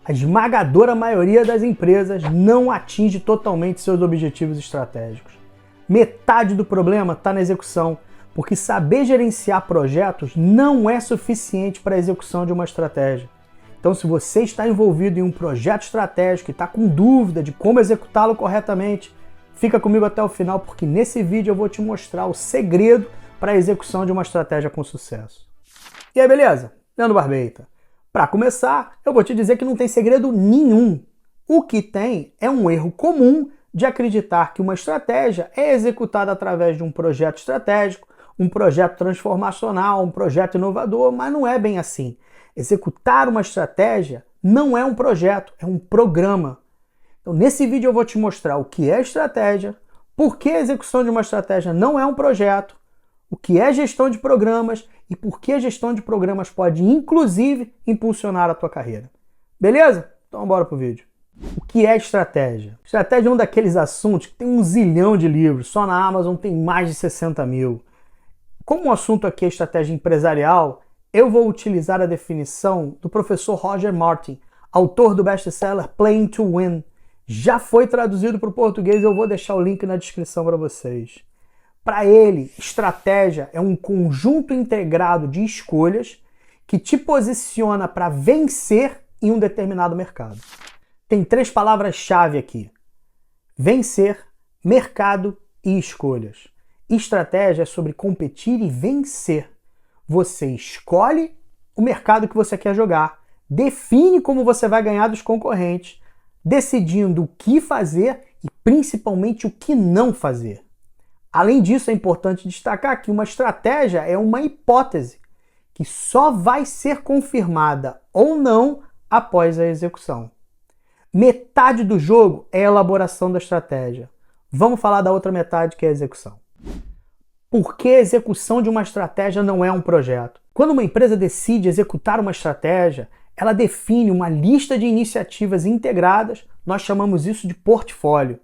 A esmagadora maioria das empresas não atinge totalmente seus objetivos estratégicos. Metade do problema está na execução, porque saber gerenciar projetos não é suficiente para a execução de uma estratégia. Então, se você está envolvido em um projeto estratégico e está com dúvida de como executá-lo corretamente, fica comigo até o final, porque nesse vídeo eu vou te mostrar o segredo para a execução de uma estratégia com sucesso. E aí, beleza? Leandro Barbeita. Para começar, eu vou te dizer que não tem segredo nenhum. O que tem é um erro comum de acreditar que uma estratégia é executada através de um projeto estratégico, um projeto transformacional, um projeto inovador, mas não é bem assim. Executar uma estratégia não é um projeto, é um programa. Então, nesse vídeo eu vou te mostrar o que é estratégia, por que a execução de uma estratégia não é um projeto, o que é gestão de programas e por que a gestão de programas pode, inclusive, impulsionar a tua carreira. Beleza? Então, bora pro vídeo. O que é estratégia? Estratégia é um daqueles assuntos que tem 1 zilhão de livros, só na Amazon tem mais de 60 mil. Como o assunto aqui é estratégia empresarial, eu vou utilizar a definição do professor Roger Martin, autor do best-seller Playing to Win. Já foi traduzido para o português, eu vou deixar o link na descrição para vocês. Para ele, estratégia é um conjunto integrado de escolhas que te posiciona para vencer em um determinado mercado. Tem 3 palavras-chave aqui: vencer, mercado e escolhas. Estratégia é sobre competir e vencer. Você escolhe o mercado que você quer jogar, define como você vai ganhar dos concorrentes, decidindo o que fazer e principalmente o que não fazer. Além disso, é importante destacar que uma estratégia é uma hipótese que só vai ser confirmada ou não após a execução. Metade do jogo é a elaboração da estratégia. Vamos falar da outra metade, que é a execução. Por que a execução de uma estratégia não é um projeto? Quando uma empresa decide executar uma estratégia, ela define uma lista de iniciativas integradas, nós chamamos isso de portfólio.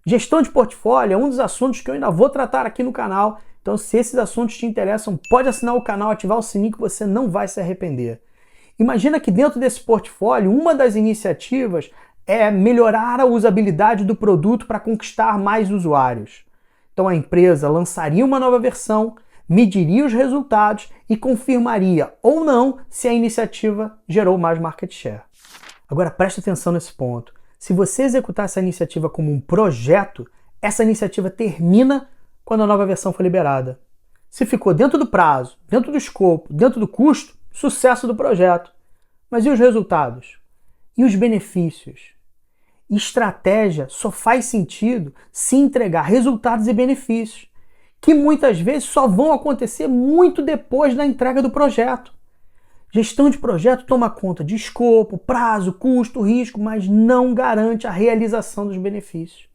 Gestão de portfólio é um dos assuntos que eu ainda vou tratar aqui no canal, então se esses assuntos te interessam, pode assinar o canal, ativar o sininho que você não vai se arrepender. Imagina que dentro desse portfólio, uma das iniciativas é melhorar a usabilidade do produto para conquistar mais usuários. Então a empresa lançaria uma nova versão, mediria os resultados e confirmaria ou não se a iniciativa gerou mais market share. Agora preste atenção nesse ponto. Se você executar essa iniciativa como um projeto, essa iniciativa termina quando a nova versão for liberada. Se ficou dentro do prazo, dentro do escopo, dentro do custo, sucesso do projeto. Mas e os resultados? E os benefícios? Estratégia só faz sentido se entregar resultados e benefícios, que muitas vezes só vão acontecer muito depois da entrega do projeto. Gestão de projeto toma conta de escopo, prazo, custo, risco, mas não garante a realização dos benefícios.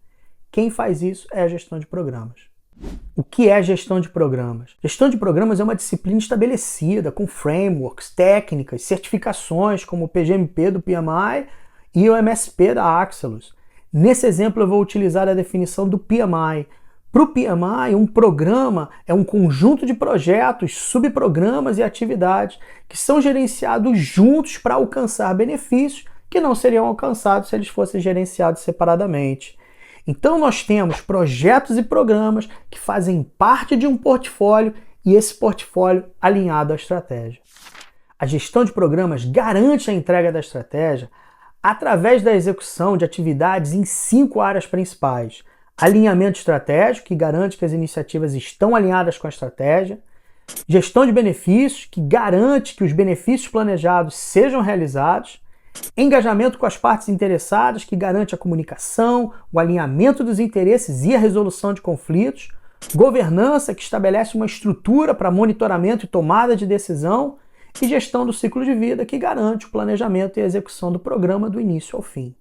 Quem faz isso é a gestão de programas. O que é gestão de programas? Gestão de programas é uma disciplina estabelecida, com frameworks, técnicas, certificações, como o PGMP do PMI e o MSP da Axelos. Nesse exemplo eu vou utilizar a definição do PMI. Para o PMI, um programa é um conjunto de projetos, subprogramas e atividades que são gerenciados juntos para alcançar benefícios que não seriam alcançados se eles fossem gerenciados separadamente. Então nós temos projetos e programas que fazem parte de um portfólio e esse portfólio alinhado à estratégia. A gestão de programas garante a entrega da estratégia através da execução de atividades em 5 áreas principais. Alinhamento estratégico, que garante que as iniciativas estão alinhadas com a estratégia. Gestão de benefícios, que garante que os benefícios planejados sejam realizados. Engajamento com as partes interessadas, que garante a comunicação, o alinhamento dos interesses e a resolução de conflitos. Governança, que estabelece uma estrutura para monitoramento e tomada de decisão. E gestão do ciclo de vida, que garante o planejamento e a execução do programa do início ao fim.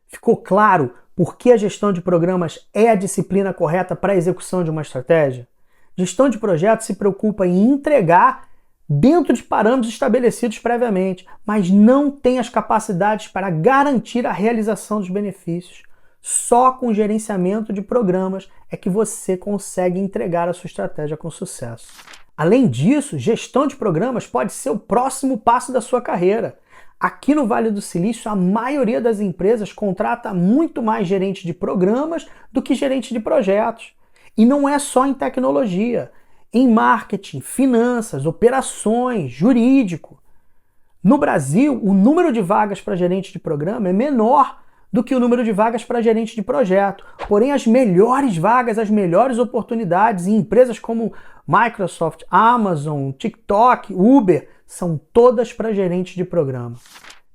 Ficou claro por que a gestão de programas é a disciplina correta para a execução de uma estratégia? Gestão de projetos se preocupa em entregar dentro de parâmetros estabelecidos previamente, mas não tem as capacidades para garantir a realização dos benefícios. Só com o gerenciamento de programas é que você consegue entregar a sua estratégia com sucesso. Além disso, gestão de programas pode ser o próximo passo da sua carreira. Aqui no Vale do Silício, a maioria das empresas contrata muito mais gerente de programas do que gerente de projetos. E não é só em tecnologia, em marketing, finanças, operações, jurídico. No Brasil, o número de vagas para gerente de programa é menor do que o número de vagas para gerente de projeto. Porém, as melhores vagas, as melhores oportunidades em empresas como Microsoft, Amazon, TikTok, Uber, são todas para gerente de programa.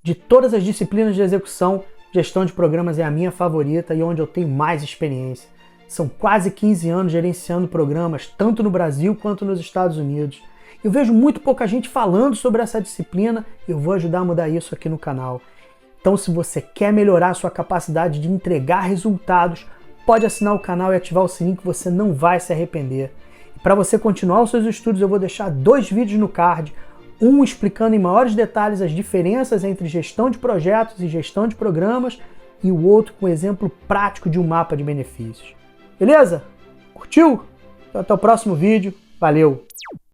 De todas as disciplinas de execução, gestão de programas é a minha favorita e onde eu tenho mais experiência. São quase 15 anos gerenciando programas, tanto no Brasil quanto nos Estados Unidos. Eu vejo muito pouca gente falando sobre essa disciplina e eu vou ajudar a mudar isso aqui no canal. Então, se você quer melhorar a sua capacidade de entregar resultados, pode assinar o canal e ativar o sininho que você não vai se arrepender. E para você continuar os seus estudos, eu vou deixar 2 vídeos no card, um explicando em maiores detalhes as diferenças entre gestão de projetos e gestão de programas e o outro com exemplo prático de um mapa de benefícios. Beleza? Curtiu? Então, até o próximo vídeo. Valeu!